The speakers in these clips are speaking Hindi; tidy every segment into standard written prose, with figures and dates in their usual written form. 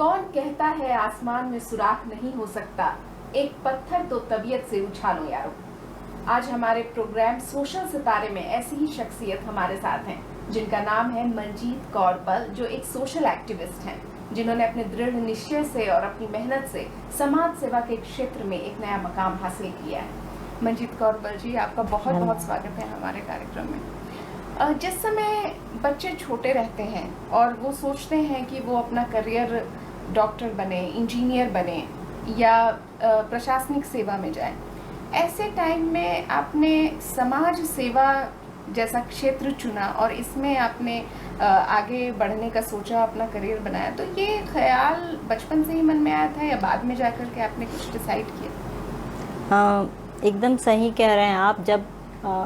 कौन कहता है आसमान में सुराख नहीं हो सकता, एक पत्थर तो तबीयत से उछालो यारो। आज हमारे प्रोग्राम सोशल सितारे में ऐसी ही शख्सियत हमारे साथ हैं, जिनका नाम है मंजीत कौर बल, जो एक सोशल एक्टिविस्ट हैं, जिन्होंने अपने दृढ़ निश्चय से और अपनी मेहनत से समाज सेवा के क्षेत्र में एक नया मकाम हासिल किया है। मंजीत कौर बल जी, आपका बहुत बहुत स्वागत है हमारे कार्यक्रम में। जिस समय बच्चे छोटे रहते हैं और वो सोचते हैं कि वो अपना करियर डॉक्टर बने, इंजीनियर बने या प्रशासनिक सेवा में जाए, ऐसे टाइम में आपने समाज सेवा जैसा क्षेत्र चुना और इसमें आपने आगे बढ़ने का सोचा, अपना करियर बनाया। तो ये ख्याल बचपन से ही मन में आया था या बाद में जाकर के आपने कुछ डिसाइड किया? एकदम सही कह रहे हैं आप। जब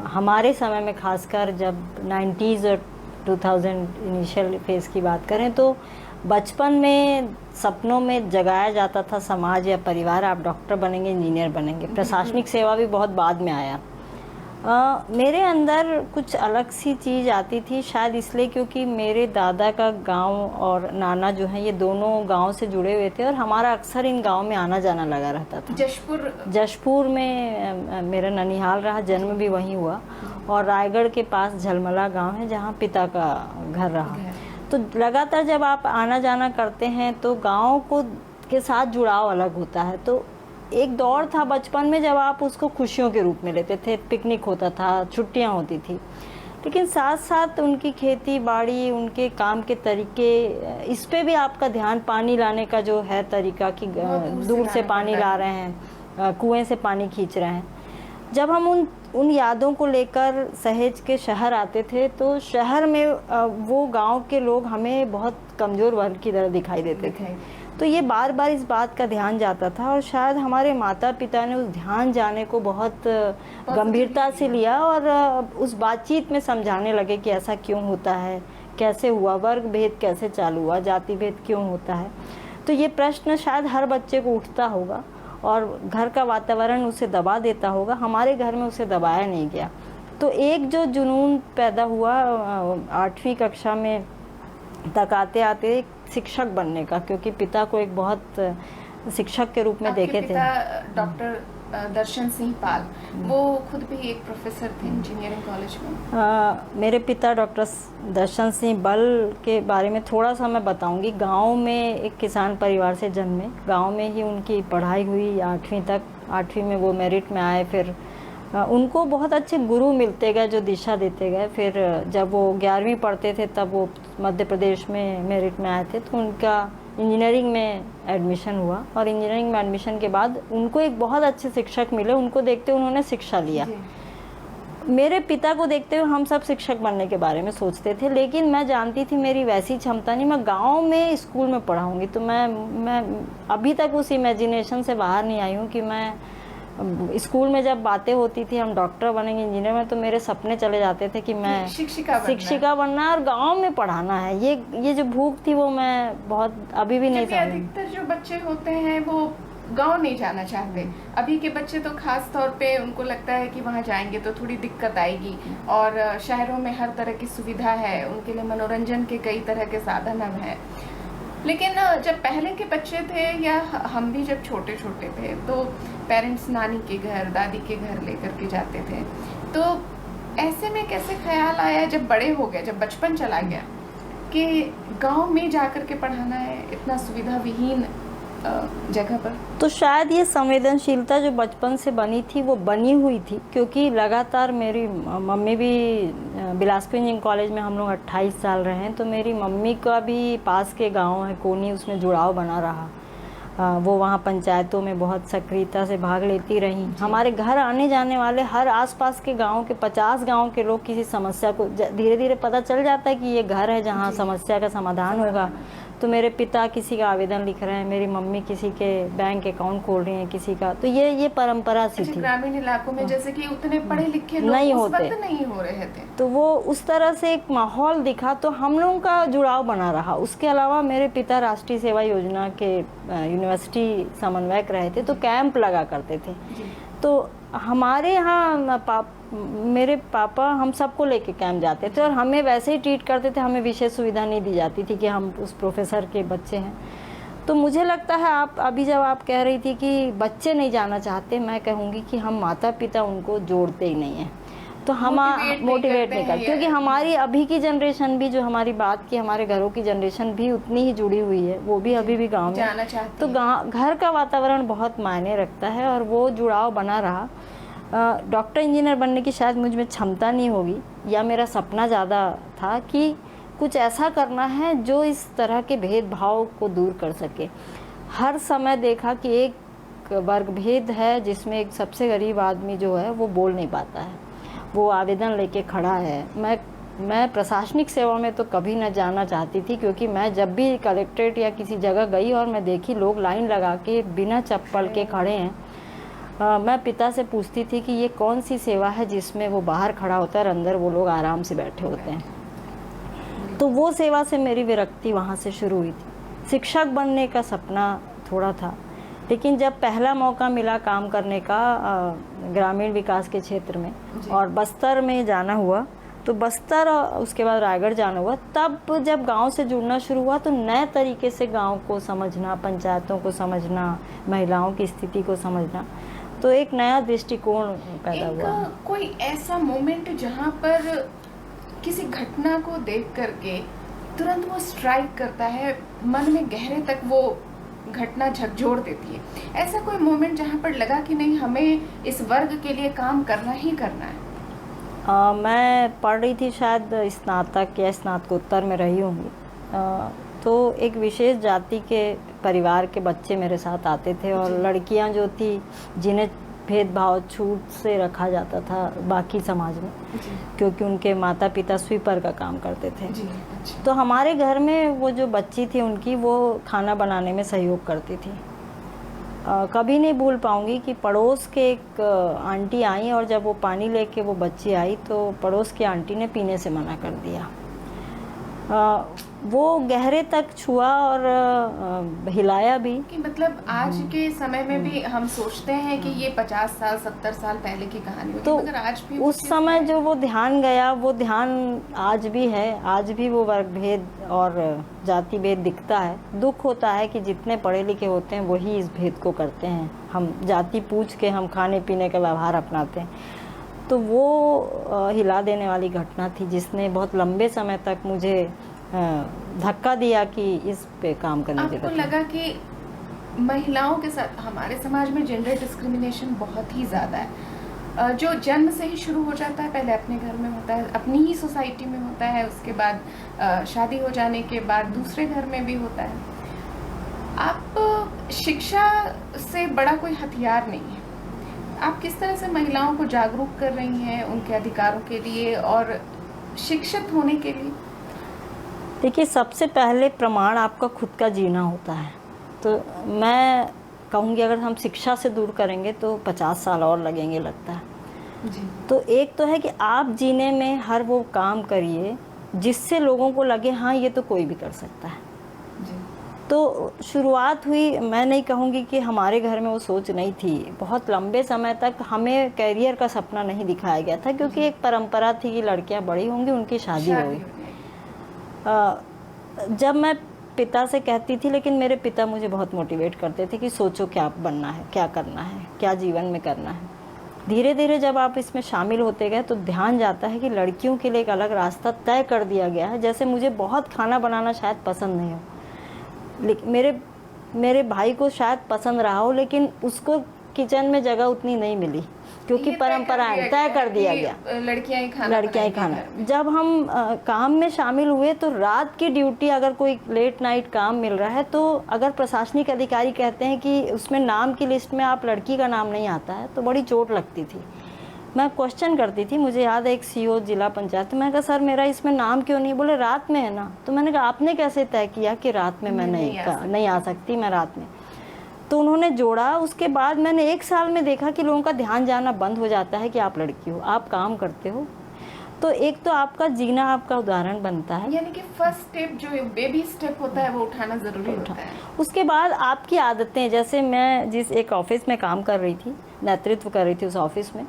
हमारे समय में, खासकर जब 90s और 2000 इनिशियल फेज़ की बात करें, तो बचपन में सपनों में जगाया जाता था समाज या परिवार, आप डॉक्टर बनेंगे, इंजीनियर बनेंगे। प्रशासनिक सेवा भी बहुत बाद में आया। मेरे अंदर कुछ अलग सी चीज़ आती थी, शायद इसलिए क्योंकि मेरे दादा का गांव और नाना जो है ये दोनों गांव से जुड़े हुए थे और हमारा अक्सर इन गांव में आना जाना लगा रहता था। जशपुर में मेरा ननिहाल रहा, जन्म भी वहीं हुआ, और रायगढ़ के पास झलमला गांव है जहां पिता का घर रहा। तो लगातार जब आप आना जाना करते हैं तो गाँव को के साथ जुड़ाव अलग होता है। तो एक दौर था बचपन में जब आप उसको खुशियों के रूप में लेते थे, पिकनिक होता था, छुट्टियां होती थी, लेकिन साथ साथ उनकी खेती बाड़ी, उनके काम के तरीके, इस पे भी आपका ध्यान, पानी लाने का जो है तरीका कि दूर से पानी ला रहे हैं, कुएं से पानी खींच रहे हैं। जब हम उन यादों को लेकर सहेज के शहर आते थे तो शहर में वो गांव के लोग हमें बहुत कमज़ोर वर्ग की तरह दिखाई देते थे। तो ये बार बार इस बात का ध्यान जाता था और शायद हमारे माता पिता ने उस ध्यान जाने को बहुत गंभीरता से लिया और उस बातचीत में समझाने लगे कि ऐसा क्यों होता है, कैसे हुआ, वर्ग भेद कैसे चालू हुआ, जाति भेद क्यों होता है। तो ये प्रश्न शायद हर बच्चे को उठता होगा और घर का वातावरण उसे दबा देता होगा। हमारे घर में उसे दबाया नहीं गया। तो एक जो जुनून पैदा हुआ 8वीं कक्षा में तक आते आते एक शिक्षक बनने का, क्योंकि पिता को एक बहुत शिक्षक के रूप में देखे थे। डॉक्टर दर्शन सिंह पाल, वो खुद भी एक प्रोफेसर थे इंजीनियरिंग कॉलेज में। मेरे पिता डॉक्टर दर्शन सिंह बल के बारे में थोड़ा सा मैं बताऊंगी। गांव में एक किसान परिवार से जन्मे, गांव में ही उनकी पढ़ाई हुई 8वीं तक। 8वीं में वो मेरिट में आए, फिर उनको बहुत अच्छे गुरु मिलते गए जो दिशा देते गए। फिर जब वो 11वीं पढ़ते थे तब वो मध्य प्रदेश में मेरिट में आए थे, तो उनका इंजीनियरिंग में एडमिशन हुआ और इंजीनियरिंग में एडमिशन के बाद उनको एक बहुत अच्छे शिक्षक मिले। उनको देखते हुए उन्होंने शिक्षा लिया। मेरे पिता को देखते हुए हम सब शिक्षक बनने के बारे में सोचते थे, लेकिन मैं जानती थी मेरी वैसी क्षमता नहीं, मैं गांव में स्कूल में पढ़ाऊँगी। तो मैं अभी तक उस इमेजिनेशन से बाहर नहीं आई हूँ कि मैं स्कूल में जब बातें होती थी हम डॉक्टर बनेंगे, इंजीनियर में, तो मेरे सपने चले जाते थे कि मैं शिक्षिका बनना है और गांव में पढ़ाना है। ये जो भूख थी वो मैं बहुत अभी भी नहीं समझी। अधिकतर जो बच्चे होते हैं वो गांव नहीं जाना चाहते। अभी के बच्चे तो खास तौर पे उनको लगता है कि वहाँ जाएंगे तो थोड़ी दिक्कत आएगी, और शहरों में हर तरह की सुविधा है, उनके लिए मनोरंजन के कई तरह के साधन अब हैं। लेकिन जब पहले के बच्चे थे या हम भी जब छोटे छोटे थे तो पेरेंट्स नानी के घर, दादी के घर लेकर के जाते थे। तो ऐसे में कैसे ख्याल आया जब बड़े हो गए, जब बचपन चला गया, कि गांव में जाकर के पढ़ाना है इतना सुविधा विहीन जगह पर? तो शायद ये संवेदनशीलता जो बचपन से बनी थी वो बनी हुई थी, क्योंकि लगातार मेरी मम्मी भी बिलासपुर इंजीनियरिंग कॉलेज में हम लोग 28 साल रहे हैं, तो मेरी मम्मी का भी पास के गांव है कोनी, उसमें जुड़ाव बना रहा। वो वहाँ पंचायतों में बहुत सक्रियता से भाग लेती रही। हमारे घर आने जाने वाले हर आसपास के गांव के 50 गांव के लोग किसी समस्या को धीरे धीरे पता चल जाता है कि ये घर है जहाँ समस्या का समाधान होगा। तो मेरे पिता किसी का आवेदन लिख रहे हैं, मेरी मम्मी किसी के बैंक अकाउंट खोल रही हैं किसी का। तो ये परंपरा सी थी। ग्रामीण इलाकों में जैसे कि उतने पढ़े लिखे लोग नहीं हो रहे थे, तो वो उस तरह से एक माहौल दिखा, तो हम लोगों का जुड़ाव बना रहा। उसके अलावा मेरे पिता राष्ट्रीय सेवा योजना के यूनिवर्सिटी समन्वयक रहे थे, तो कैंप लगा करते थे। तो हमारे यहाँ मेरे पापा हम सबको लेके कैंप जाते थे और हमें वैसे ही ट्रीट करते थे, हमें विशेष सुविधा नहीं दी जाती थी कि हम उस प्रोफेसर के बच्चे हैं। तो मुझे लगता है आप अभी जब आप कह रही थी कि बच्चे नहीं जाना चाहते, मैं कहूँगी कि हम माता पिता उनको जोड़ते ही नहीं हैं, तो हम मोटिवेट नहीं करते, क्योंकि हमारी अभी की जनरेशन भी, जो हमारी बात की हमारे घरों की जनरेशन भी उतनी ही जुड़ी हुई है, वो भी अभी भी गांव में जाना चाहती तो घर का वातावरण बहुत मायने रखता है और वो जुड़ाव बना रहा। डॉक्टर इंजीनियर बनने की शायद मुझ में क्षमता नहीं होगी, या मेरा सपना ज़्यादा था कि कुछ ऐसा करना है जो इस तरह के भेदभाव को दूर कर सके। हर समय देखा कि एक वर्ग भेद है जिसमें एक सबसे गरीब आदमी जो है वो बोल नहीं पाता है, वो आवेदन लेके खड़ा है। मैं प्रशासनिक सेवा में तो कभी न जाना चाहती थी, क्योंकि मैं जब भी कलेक्ट्रेट या किसी जगह गई और मैं देखी लोग लाइन लगा के बिना चप्पल के खड़े हैं, मैं पिता से पूछती थी कि ये कौन सी सेवा है जिसमें वो बाहर खड़ा होता है और अंदर वो लोग आराम से बैठे होते हैं। तो वो सेवा से मेरी विरक्ति वहाँ से शुरू हुई थी। शिक्षक बनने का सपना थोड़ा था, लेकिन जब पहला मौका मिला काम करने का ग्रामीण विकास के क्षेत्र में और बस्तर में जाना हुआ, तो बस्तर और उसके बाद रायगढ़ जाना हुआ, तब जब गांव से जुड़ना शुरू हुआ तो नए तरीके से गांव को समझना, पंचायतों को समझना, महिलाओं की स्थिति को समझना, तो एक नया दृष्टिकोण पैदा हुआ। कोई ऐसा मोमेंट जहाँ पर किसी घटना को देख करके तुरंत वो स्ट्राइक करता है, मन में गहरे तक वो घटना झकझोर देती है, ऐसा कोई मोमेंट जहाँ पर लगा कि नहीं हमें इस वर्ग के लिए काम करना ही करना है? मैं पढ़ रही थी, शायद स्नातक या स्नातकोत्तर में रही होंगी, तो एक विशेष जाति के परिवार के बच्चे मेरे साथ आते थे और लड़कियां जो थी जिन्हें भेदभाव छूट से रखा जाता था बाकी समाज में, क्योंकि उनके माता पिता स्वीपर का काम करते थे। तो हमारे घर में वो जो बच्ची थी उनकी वो खाना बनाने में सहयोग करती थी। कभी नहीं भूल पाऊंगी कि पड़ोस के एक आंटी आई और जब वो पानी लेके वो बच्ची आई तो पड़ोस की आंटी ने पीने से मना कर दिया। वो गहरे तक छुआ और हिलाया भी। कि मतलब आज के समय में भी हम सोचते हैं कि ये 50 साल 70 साल पहले की कहानी होगी, तो मगर आज भी उस समय जो वो ध्यान गया, वो ध्यान आज भी है। आज भी वो वर्ग भेद और जाति भेद दिखता है। दुख होता है कि जितने पढ़े लिखे होते हैं वही इस भेद को करते हैं। हम जाति पूछ के हम खाने पीने का व्यवहार अपनाते हैं। तो वो हिला देने वाली घटना थी जिसने बहुत लंबे समय तक मुझे धक्का दिया कि इस पे काम करने की आपको लगा कि महिलाओं के साथ हमारे समाज में जेंडर डिस्क्रिमिनेशन बहुत ही ज़्यादा है, जो जन्म से ही शुरू हो जाता है। पहले अपने घर में होता है, अपनी ही सोसाइटी में होता है, उसके बाद शादी हो जाने के बाद दूसरे घर में भी होता है। आप शिक्षा से बड़ा कोई हथियार नहीं है। आप किस तरह से महिलाओं को जागरूक कर रही हैं उनके अधिकारों के लिए और शिक्षित होने के लिए? देखिए, सबसे पहले प्रमाण आपका खुद का जीना होता है। तो मैं कहूँगी अगर हम शिक्षा से दूर करेंगे तो 50 साल और लगेंगे लगता है जी। तो एक तो है कि आप जीने में हर वो काम करिए जिससे लोगों को लगे हाँ ये तो कोई भी कर सकता है जी। तो शुरुआत हुई, मैं नहीं कहूँगी कि हमारे घर में वो सोच नहीं थी। बहुत लंबे समय तक हमें कैरियर का सपना नहीं दिखाया गया था, क्योंकि एक परंपरा थी कि लड़कियां बड़ी होंगी उनकी शादी होगी। जब मैं पिता से कहती थी, लेकिन मेरे पिता मुझे बहुत मोटिवेट करते थे कि सोचो क्या बनना है, क्या करना है, क्या जीवन में करना है। धीरे धीरे जब आप इसमें शामिल होते गए तो ध्यान जाता है कि लड़कियों के लिए एक अलग रास्ता तय कर दिया गया है। जैसे मुझे बहुत खाना बनाना शायद पसंद नहीं हो, लेकिन मेरे भाई को शायद पसंद रहा हो, लेकिन उसको किचन में जगह उतनी नहीं मिली, क्योंकि परंपराएं तय कर दिया गया लड़कियां ही खाना। जब हम काम में शामिल हुए तो रात की ड्यूटी, अगर कोई लेट नाइट काम मिल रहा है तो अगर प्रशासनिक अधिकारी कहते हैं कि उसमें नाम की लिस्ट में आप लड़की का नाम नहीं आता है तो बड़ी चोट लगती थी। मैं क्वेश्चन करती थी। मुझे याद है एक सीओ जिला पंचायत, मैंने कहा सर मेरा इसमें नाम क्यों नहीं? बोले रात में है ना। तो मैंने कहा आपने कैसे तय किया कि रात में मैं नहीं आ सकती, मैं रात में? तो उन्होंने जोड़ा। उसके बाद मैंने 1 साल में देखा कि लोगों का ध्यान जाना बंद हो जाता है कि आप लड़की हो, आप काम करते हो। तो एक तो आपका जीना आपका उदाहरण बनता है, यानी कि फर्स्ट स्टेप जो बेबी स्टेप होता है वो उठाना जरूरी होता है। उसके बाद आपकी आदतें, जैसे मैं जिस एक ऑफिस में काम कर रही थी, नेतृत्व कर रही थी उस ऑफिस में,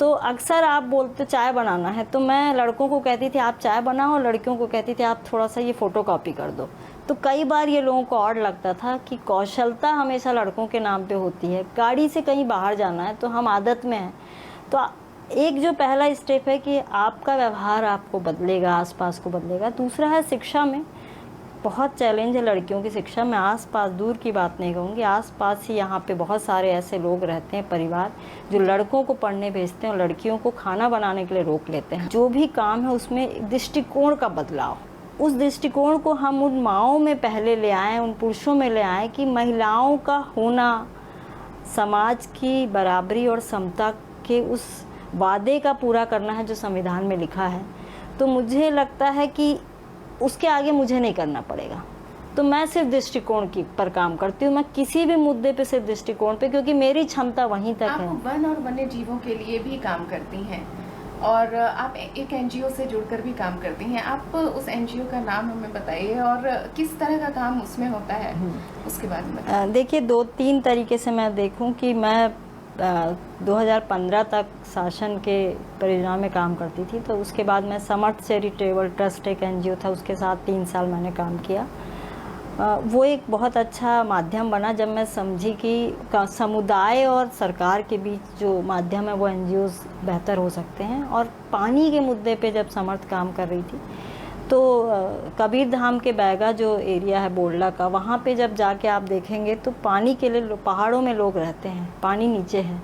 तो अक्सर आप बोलते चाय बनाना है तो मैं लड़कों को कहती थी आप चाय बनाओ, और लड़कियों को कहती थी आप थोड़ा सा ये फ़ोटो कॉपी कर दो। तो कई बार ये लोगों को और लगता था कि कौशलता हमेशा लड़कों के नाम पे होती है, गाड़ी से कहीं बाहर जाना है तो हम आदत में हैं। तो एक जो पहला स्टेप है कि आपका व्यवहार आपको बदलेगा, आसपास को बदलेगा। दूसरा है शिक्षा में बहुत चैलेंज है लड़कियों की शिक्षा में। आसपास, दूर की बात नहीं कहूँगी, आसपास ही यहाँ पे बहुत सारे ऐसे लोग रहते हैं, परिवार, जो लड़कों को पढ़ने भेजते हैं और लड़कियों को खाना बनाने के लिए रोक लेते हैं। जो भी काम है उसमें दृष्टिकोण का बदलाव, उस दृष्टिकोण को हम उन माँओं में पहले ले आएँ, उन पुरुषों में ले आएँ कि महिलाओं का होना समाज की बराबरी और समता के उस वादे का पूरा करना है जो संविधान में लिखा है। तो मुझे लगता है कि उसके आगे मुझे नहीं करना पड़ेगा। तो मैं सिर्फ दृष्टिकोण की पर काम करती हूँ, मैं किसी भी मुद्दे पे सिर्फ दृष्टिकोण पे, क्योंकि मेरी क्षमता वहीं तक है। आप वन और वन्य जीवों के लिए भी काम करती हैं और आप एक एनजीओ से जुड़कर भी काम करती हैं। आप उस एनजीओ का नाम हमें बताइए और किस तरह का काम उसमें होता है, उसके बारे में। देखिए, 2-3 तरीके से मैं देखूं कि मैं 2015 तक शासन के परियोजना में काम करती थी। तो उसके बाद मैं समर्थ चैरिटेबल ट्रस्ट, एक एनजीओ था, उसके साथ 3 साल मैंने काम किया। वो एक बहुत अच्छा माध्यम बना जब मैं समझी कि समुदाय और सरकार के बीच जो माध्यम है वो एनजीओज बेहतर हो सकते हैं। और पानी के मुद्दे पे जब समर्थ काम कर रही थी तो कबीर धाम के बैगा जो एरिया है बोडला का, वहाँ पे जब जाके आप देखेंगे तो पानी के लिए पहाड़ों में लोग रहते हैं, पानी नीचे है।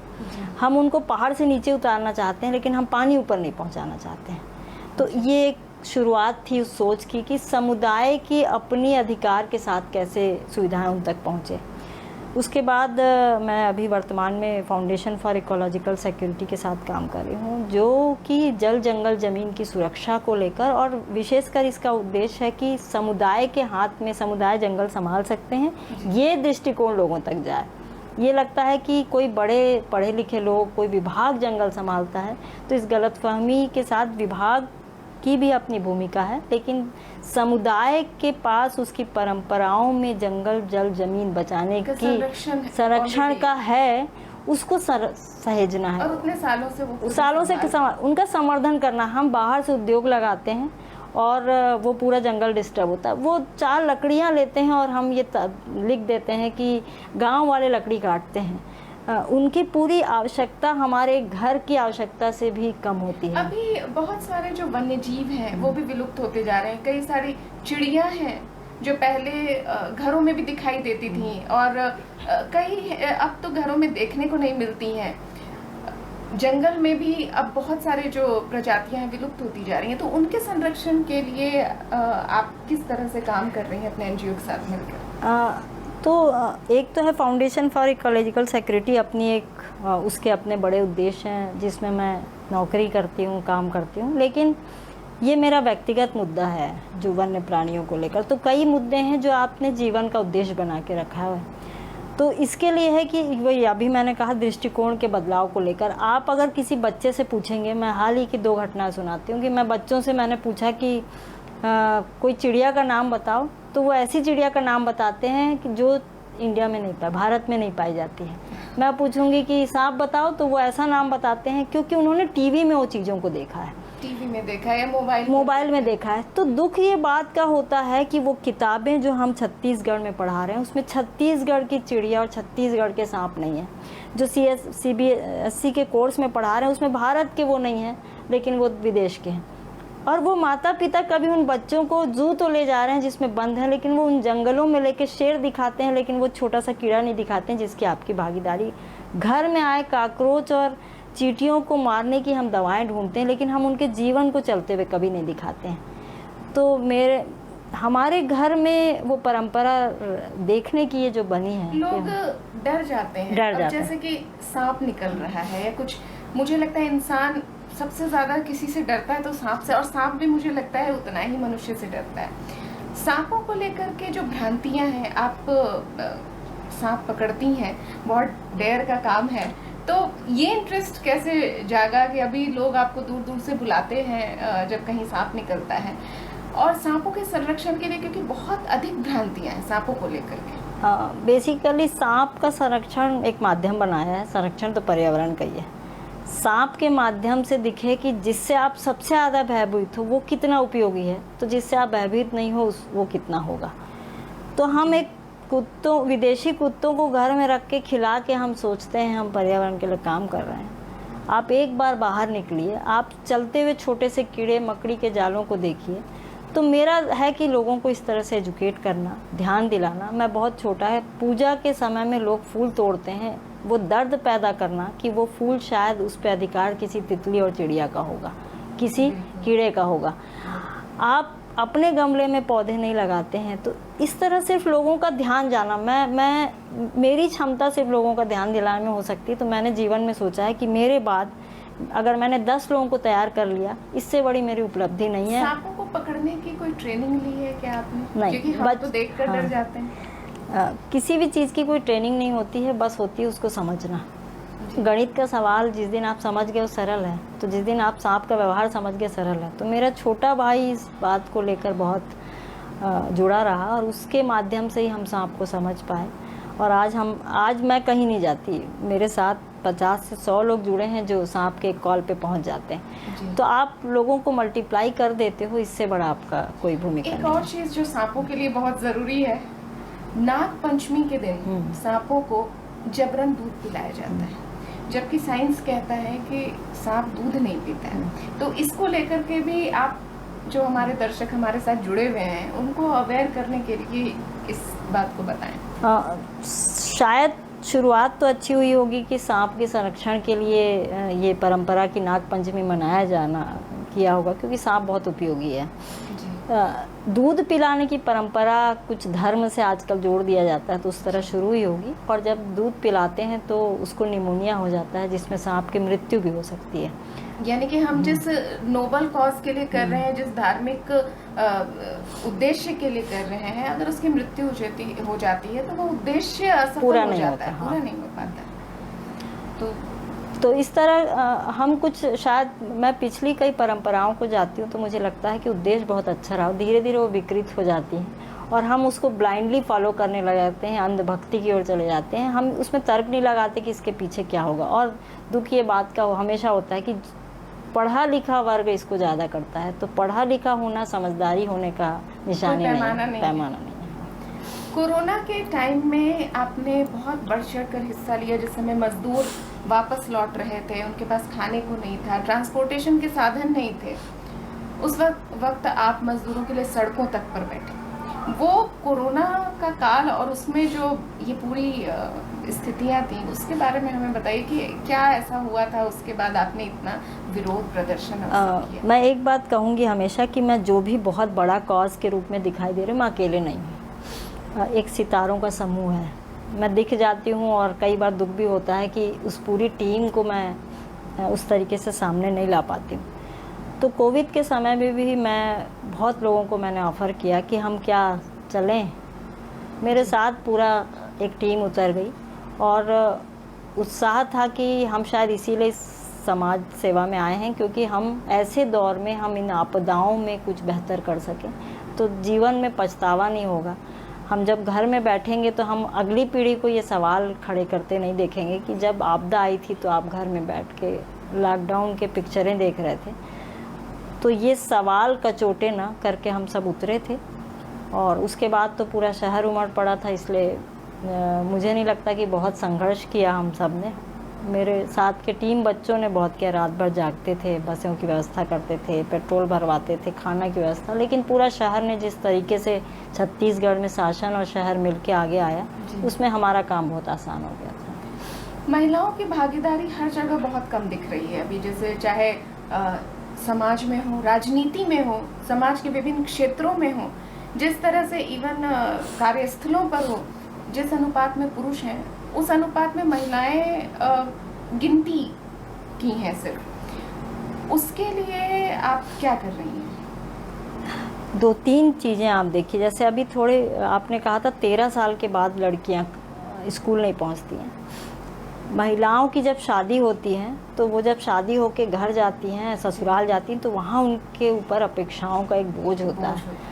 हम उनको पहाड़ से नीचे उतारना चाहते हैं लेकिन हम पानी ऊपर नहीं पहुँचाना चाहते हैं। तो ये एक शुरुआत थी उस सोच की कि समुदाय की अपनी अधिकार के साथ कैसे सुविधाएं उन तक पहुँचे। उसके बाद मैं अभी वर्तमान में फाउंडेशन फॉर इकोलॉजिकल सिक्योरिटी के साथ काम कर रही हूँ, जो कि जल जंगल ज़मीन की सुरक्षा को लेकर, और विशेषकर इसका उद्देश्य है कि समुदाय के हाथ में समुदाय जंगल संभाल सकते हैं, ये दृष्टिकोण लोगों तक जाए। ये लगता है कि कोई बड़े पढ़े लिखे लोग, कोई विभाग जंगल संभालता है, तो इस गलतफहमी के साथ विभाग की भी अपनी भूमिका है, लेकिन समुदाय के पास उसकी परंपराओं में जंगल जल जमीन बचाने की संरक्षण का है, उसको सहेजना है और उतने सालों से उनका संवर्धन करना। हम बाहर से उद्योग लगाते हैं और वो पूरा जंगल डिस्टर्ब होता है। वो 4 लकड़ियाँ लेते हैं और हम ये लिख देते हैं कि गांव वाले लकड़ी काटते हैं। उनकी पूरी आवश्यकता हमारे घर की आवश्यकता से भी कम होती है। अभी बहुत सारे जो वन्य जीव हैं वो भी विलुप्त होते जा रहे हैं। कई सारी चिड़िया हैं जो पहले घरों में भी दिखाई देती थी और कई अब तो घरों में देखने को नहीं मिलती हैं। जंगल में भी अब बहुत सारे जो प्रजातियां हैं विलुप्त होती जा रही हैं। तो उनके संरक्षण के लिए आप किस तरह से काम कर रही हैं अपने एनजीओ के साथ मिलकर? तो एक तो है फाउंडेशन फॉर इकोलॉजिकल सिक्योरिटी, अपनी एक उसके अपने बड़े उद्देश्य हैं जिसमें मैं नौकरी करती हूँ, काम करती हूँ। लेकिन ये मेरा व्यक्तिगत मुद्दा है जो वन्य प्राणियों को लेकर। तो कई मुद्दे हैं जो आपने जीवन का उद्देश्य बना के रखा है। तो इसके लिए है कि वही अभी मैंने कहा दृष्टिकोण के बदलाव को लेकर। आप अगर किसी बच्चे से पूछेंगे, मैं हाल ही की 2 घटनाएं सुनाती हूँ कि मैं बच्चों से मैंने पूछा कि कोई चिड़िया का नाम बताओ, तो वो ऐसी चिड़िया का नाम बताते हैं कि जो इंडिया में नहीं भारत में नहीं पाई जाती है। मैं पूछूंगी कि सांप बताओ, तो वो ऐसा नाम बताते हैं क्योंकि उन्होंने टीवी में वो चीज़ों को देखा है, टीवी में देखा है या मोबाइल में देखा है। तो दुख ये बात का होता है कि वो किताबें जो हम छत्तीसगढ़ में पढ़ा रहे हैं उसमें छत्तीसगढ़ की चिड़िया और छत्तीसगढ़ के सांप नहीं है। जो CBSE के कोर्स में पढ़ा रहे हैं उसमें भारत के वो नहीं है, लेकिन वो विदेश के हैं। और वो माता पिता कभी उन बच्चों को जू तो ले जा रहे हैं जिसमें बंद है, लेकिन वो उन जंगलों में लेके शेर दिखाते हैं, लेकिन वो छोटा सा कीड़ा नहीं दिखाते हैं जिसकी आपकी भागीदारी। घर में आए काकरोच और चींटियों को मारने की हम दवाएं ढूंढते हैं, लेकिन हम उनके जीवन को चलते हुए कभी नहीं दिखाते हैं। तो हमारे घर में वो परंपरा देखने की ये जो बनी है, लोग डर जाते हैं। जैसे कि सांप निकल रहा है या कुछ, मुझे लगता है इंसान सबसे ज्यादा किसी से डरता है तो सांप से, और सांप भी मुझे लगता है उतना ही मनुष्य से डरता है। सांपों को लेकर के जो भ्रांतियां हैं, आप सांप पकड़ती हैं, बहुत डेयर का काम है, तो ये इंटरेस्ट कैसे जागा कि अभी लोग आपको दूर दूर से बुलाते हैं जब कहीं सांप निकलता है? और सांपों के संरक्षण के लिए, क्योंकि बहुत अधिक भ्रांतियां हैं सांपों को लेकर के। बेसिकली सांप का संरक्षण एक माध्यम बनाया है, संरक्षण तो पर्यावरण का ही है। सांप के माध्यम से दिखे कि जिससे आप सबसे ज़्यादा भयभीत हो वो कितना उपयोगी है, तो जिससे आप भयभीत नहीं हो वो कितना होगा। तो हम एक विदेशी कुत्तों को घर में रख के खिला के हम सोचते हैं हम पर्यावरण के लिए काम कर रहे हैं। आप एक बार बाहर निकलिए, आप चलते हुए छोटे से कीड़े मकड़ी के जालों को देखिए। तो मेरा है कि लोगों को इस तरह से एजुकेट करना, ध्यान दिलाना। मैं बहुत छोटा है, पूजा के समय में लोग फूल तोड़ते हैं, वो दर्द पैदा करना कि वो फूल शायद उस पर अधिकार किसी तितली और चिड़िया का होगा, किसी कीड़े का होगा। आप अपने गमले में पौधे नहीं लगाते हैं। तो इस तरह सिर्फ लोगों का ध्यान जाना, मेरी क्षमता सिर्फ लोगों का ध्यान दिलाने में हो सकती है। तो मैंने जीवन में सोचा है कि मेरे बाद अगर मैंने 10 लोगों को तैयार कर लिया, इससे बड़ी मेरी उपलब्धि नहीं है। सांपों को पकड़ने की कोई ट्रेनिंग ली है क्या आपने? नहीं, क्योंकि हम तो देखकर डर जाते हैं। किसी भी चीज़ की कोई ट्रेनिंग नहीं होती है, बस होती है उसको समझना। गणित का सवाल जिस दिन आप समझ गए वो सरल है, तो जिस दिन आप सांप का व्यवहार समझ गए सरल है। तो मेरा छोटा भाई इस बात को लेकर बहुत जुड़ा रहा और उसके माध्यम से ही हम सांप को समझ पाए। और आज मैं कहीं नहीं जाती, मेरे साथ 50 से 100 लोग जुड़े हैं जो सांप के कॉल पे पहुंच जाते हैं। तो आप लोगों को मल्टीप्लाई कर देते हो, इससे बड़ा आपका कोई भूमिका नहीं। एक और चीज़ जो सांपों के लिए बहुत ज़रूरी है, नाग पंचमी के दिन सांपों को जबरन दूध पिलाया जाता है, जबकि साइंस कहता है कि सांप दूध नहीं पीता है। तो इसको लेकर के भी आप जो हमारे दर्शक हमारे साथ जुड़े हुए हैं उनको अवेयर करने के लिए इस बात को बताएं। शायद शुरुआत तो अच्छी हुई होगी कि सांप के संरक्षण के लिए ये परंपरा की नाग पंचमी मनाया जाना किया होगा, क्योंकि सांप बहुत उपयोगी है। दूध पिलाने की परंपरा कुछ धर्म से आजकल जोड़ दिया जाता है, तो उस तरह शुरू ही होगी। और जब दूध पिलाते हैं तो उसको निमोनिया हो जाता है, जिसमें सांप की मृत्यु भी हो सकती है। यानी कि हम जिस नोबल कॉज के लिए कर रहे हैं, जिस धार्मिक उद्देश्य के लिए कर रहे हैं, अगर उसकी मृत्यु हो जाती है तो वो उद्देश्य असफल पूरा हो नहीं जाता है, होता, पूरा नहीं हो पाता। तो इस तरह हम कुछ, शायद मैं पिछली कई परंपराओं को जाती हूँ तो मुझे लगता है कि उद्देश्य बहुत अच्छा रहा, धीरे धीरे वो विकृत हो जाती है और हम उसको ब्लाइंडली फॉलो करने लग जाते हैं, अंधभक्ति की ओर चले जाते हैं। हम उसमें तर्क नहीं लगाते कि इसके पीछे क्या होगा। और दुख ये बात का हमेशा होता है कि पढ़ा लिखा वर्ग इसको ज़्यादा करता है। तो पढ़ा लिखा होना समझदारी होने का निशानी नहीं, पैमाना नहीं। कोरोना के टाइम में आपने बहुत बढ़ चढ़ कर हिस्सा लिया, जिस समय मजदूर वापस लौट रहे थे, उनके पास खाने को नहीं था, ट्रांसपोर्टेशन के साधन नहीं थे। उस वक्त आप मजदूरों के लिए सड़कों तक पर बैठे। वो कोरोना का काल और उसमें जो ये पूरी स्थितियाँ थी, उसके बारे में हमें बताइए कि क्या ऐसा हुआ था, उसके बाद आपने इतना विरोध प्रदर्शन किया। मैं एक बात कहूँगी हमेशा कि मैं जो भी बहुत बड़ा कॉज के रूप में दिखाई दे रही हूँ, मैं अकेले नहीं हूँ। एक सितारों का समूह है, मैं दिख जाती हूँ और कई बार दुख भी होता है कि उस पूरी टीम को मैं उस तरीके से सामने नहीं ला पाती हूँ। तो कोविड के समय में भी मैं बहुत लोगों को मैंने ऑफ़र किया कि हम क्या चलें। मेरे साथ पूरा एक टीम उतर गई और उत्साह था कि हम शायद इसीलिए समाज सेवा में आए हैं, क्योंकि हम ऐसे दौर में हम इन आपदाओं में कुछ बेहतर कर सकें, तो जीवन में पछतावा नहीं होगा। हम जब घर में बैठेंगे तो हम अगली पीढ़ी को ये सवाल खड़े करते नहीं देखेंगे कि जब आपदा आई थी तो आप घर में बैठ के लॉकडाउन के पिक्चरें देख रहे थे। तो ये सवाल कचोटे ना करके हम सब उतरे थे और उसके बाद तो पूरा शहर उमड़ पड़ा था। इसलिए मुझे नहीं लगता कि बहुत संघर्ष किया हम सब ने। मेरे साथ के टीम बच्चों ने बहुत किया, रात भर जागते थे, बसों की व्यवस्था करते थे, पेट्रोल भरवाते थे, खाना की व्यवस्था। लेकिन पूरा शहर ने जिस तरीके से छत्तीसगढ़ में शासन और शहर मिलके आगे आया, उसमें हमारा काम बहुत आसान हो गया था। महिलाओं की भागीदारी हर जगह बहुत कम दिख रही है अभी, जैसे चाहे समाज में हो, राजनीति में हो, समाज के विभिन्न क्षेत्रों में हो, जिस तरह से इवन कार्यस्थलों पर हो, जिस अनुपात में पुरुष हैं उस अनुपात में महिलाएं गिनती की हैं सिर्फ। उसके लिए आप क्या कर रही हैं? 2-3 चीज़ें आप देखिए, जैसे अभी थोड़े आपने कहा था 13 साल के बाद लड़कियां स्कूल नहीं पहुंचती हैं। महिलाओं की जब शादी होती है तो वो जब शादी होके घर जाती हैं, ससुराल जाती हैं, तो वहाँ उनके ऊपर अपेक्षाओं का एक बोझ होता है।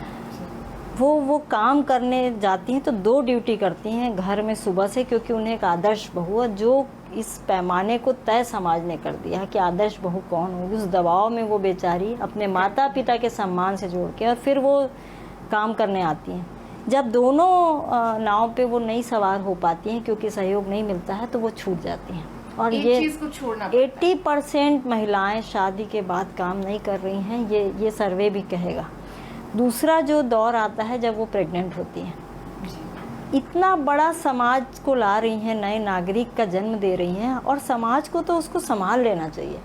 वो काम करने जाती हैं तो 2 ड्यूटी करती हैं घर में सुबह से, क्योंकि उन्हें एक आदर्श बहू है, जो इस पैमाने को तय समाज ने कर दिया है कि आदर्श बहू कौन होगी। उस दबाव में वो बेचारी अपने माता पिता के सम्मान से जोड़ के और फिर वो काम करने आती हैं। जब दोनों नाव पे वो नहीं सवार हो पाती हैं क्योंकि सहयोग नहीं मिलता है तो वो छूट जाती हैं। और एक ये चीज को छोड़ना पड़ता है। 80% महिलाएं शादी के बाद काम नहीं कर रही हैं, ये सर्वे भी कहेगा। दूसरा जो दौर आता है जब वो प्रेग्नेंट होती हैं, इतना बड़ा समाज को ला रही हैं, नए नागरिक का जन्म दे रही हैं, और समाज को तो उसको संभाल लेना चाहिए।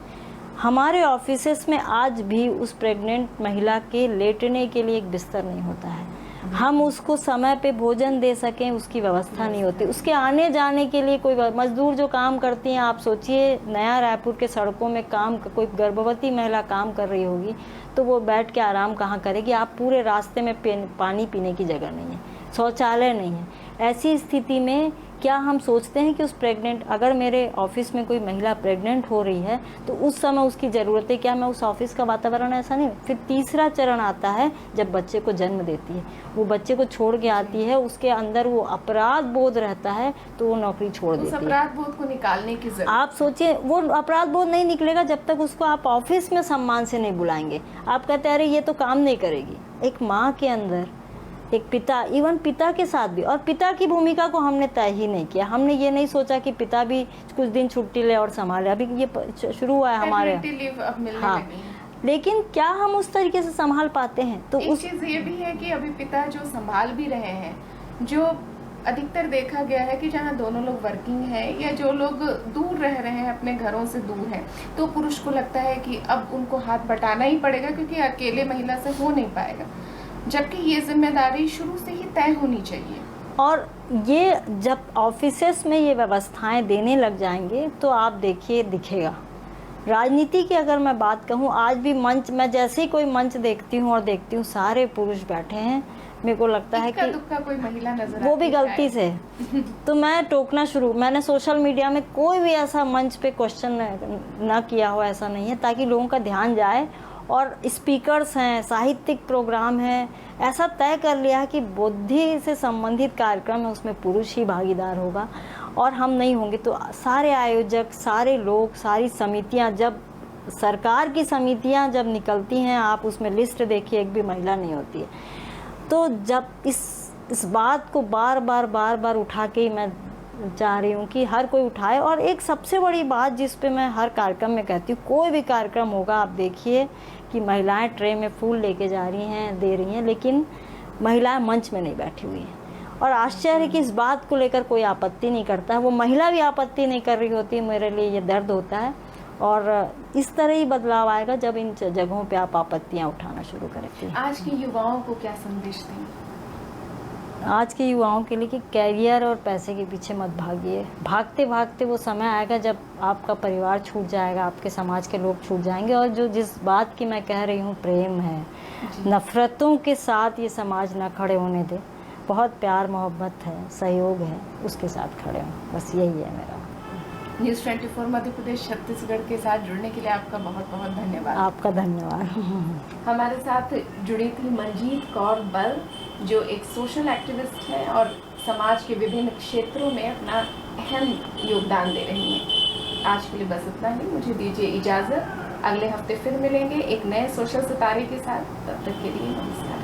हमारे ऑफिसेस में आज भी उस प्रेग्नेंट महिला के लेटने के लिए एक बिस्तर नहीं होता है। हम उसको समय पे भोजन दे सकें उसकी व्यवस्था नहीं होती। उसके आने जाने के लिए कोई मजदूर जो काम करती हैं, आप सोचिए नया रायपुर के सड़कों में काम कोई गर्भवती महिला काम कर रही होगी तो वो बैठ के आराम कहाँ करेगी। आप पूरे रास्ते में पानी पीने की जगह नहीं है, शौचालय नहीं है। ऐसी स्थिति में क्या हम सोचते हैं कि उस प्रेग्नेंट, अगर मेरे ऑफिस में कोई महिला प्रेग्नेंट हो रही है तो उस समय उसकी ज़रूरत है क्या मैं उस ऑफिस का वातावरण ऐसा नहीं। फिर तीसरा चरण आता है जब बच्चे को जन्म देती है, वो बच्चे को छोड़ के आती है, उसके अंदर वो अपराध बोध रहता है तो वो नौकरी छोड़ देती है। अपराध बोध को निकालने की जरूरत। आप सोचिए वो अपराध बोध नहीं निकलेगा जब तक उसको आप ऑफिस में सम्मान से नहीं बुलाएंगे। आप कहते हैं अरे ये तो काम नहीं करेगी। एक माँ के अंदर, एक पिता, इवन पिता के साथ भी, और पिता की भूमिका को हमने तय ही नहीं किया। हमने ये नहीं सोचा कि पिता भी कुछ दिन छुट्टी ले और संभाले। अभी ये शुरू हुआ है हमारे, हाँ, लेकिन क्या हम उस तरीके से संभाल पाते हैं? तो एक चीज ये भी है कि अभी पिता जो संभाल भी रहे हैं, जो अधिकतर देखा गया है कि जहाँ दोनों लोग वर्किंग हैं या जो लोग दूर रह रहे हैं, अपने घरों से दूर हैं, तो पुरुष को लगता है कि अब उनको हाथ बटाना ही पड़ेगा क्योंकि अकेले महिला से हो नहीं पाएगा, जबकि ये जिम्मेदारी शुरू से ही तय होनी चाहिए। और ये जब ऑफिसेस में ये व्यवस्थाएं देने लग जाएंगे तो आप देखिए दिखेगा। राजनीति की अगर मैं बात कहूँ, आज भी मंच, मैं जैसे ही कोई मंच देखती हूँ और देखती हूँ सारे पुरुष बैठे हैं, मेरे को लगता है कि कोई महिला नजर वो भी गलती से तो मैं टोकना शुरू, मैंने सोशल मीडिया में कोई भी ऐसा मंच पे क्वेश्चन ना किया हो, ऐसा नहीं है, ताकि लोगों का ध्यान जाए। और स्पीकर्स हैं, साहित्यिक प्रोग्राम है, ऐसा तय कर लिया है कि बुद्धि से संबंधित कार्यक्रम है उसमें पुरुष ही भागीदार होगा और हम नहीं होंगे। तो सारे आयोजक, सारे लोग, सारी समितियां, जब सरकार की समितियां जब निकलती हैं, आप उसमें लिस्ट देखिए, एक भी महिला नहीं होती है। तो जब इस बात को बार बार उठा के मैं चाह रही हूँ कि हर कोई उठाए। और एक सबसे बड़ी बात जिस पे मैं हर कार्यक्रम में कहती हूँ, कोई भी कार्यक्रम होगा आप देखिए कि महिलाएं ट्रे में फूल लेके जा रही हैं, दे रही हैं, लेकिन महिलाएं मंच में नहीं बैठी हुई हैं। और आश्चर्य कि इस बात को लेकर कोई आपत्ति नहीं करता है, वो महिला भी आपत्ति नहीं कर रही होती। मेरे लिए ये दर्द होता है। और इस तरह ही बदलाव आएगा जब इन जगहों पे आप आपत्तियां उठाना शुरू करेंगे। आज के युवाओं को क्या संदेश दें? आज के युवाओं के लिए कि कैरियर और पैसे के पीछे मत भागिए। भागते भागते वो समय आएगा जब आपका परिवार छूट जाएगा, आपके समाज के लोग छूट जाएंगे। और जो जिस बात की मैं कह रही हूँ, प्रेम है, नफ़रतों के साथ ये समाज ना खड़े होने दे। बहुत प्यार मोहब्बत है, सहयोग है, उसके साथ खड़े हों, बस यही है मेरा। न्यूज़ 24 मध्य प्रदेश छत्तीसगढ़ के साथ जुड़ने के लिए आपका बहुत बहुत धन्यवाद। आपका धन्यवाद। हमारे साथ जुड़ी थी मनजीत कौर बल, जो एक सोशल एक्टिविस्ट है और समाज के विभिन्न क्षेत्रों में अपना अहम योगदान दे रही हैं। आज के लिए बस इतना ही, मुझे दीजिए इजाज़त। अगले हफ्ते फिर मिलेंगे एक नए सोशल सितारे के साथ। तब तक के लिए नमस्कार।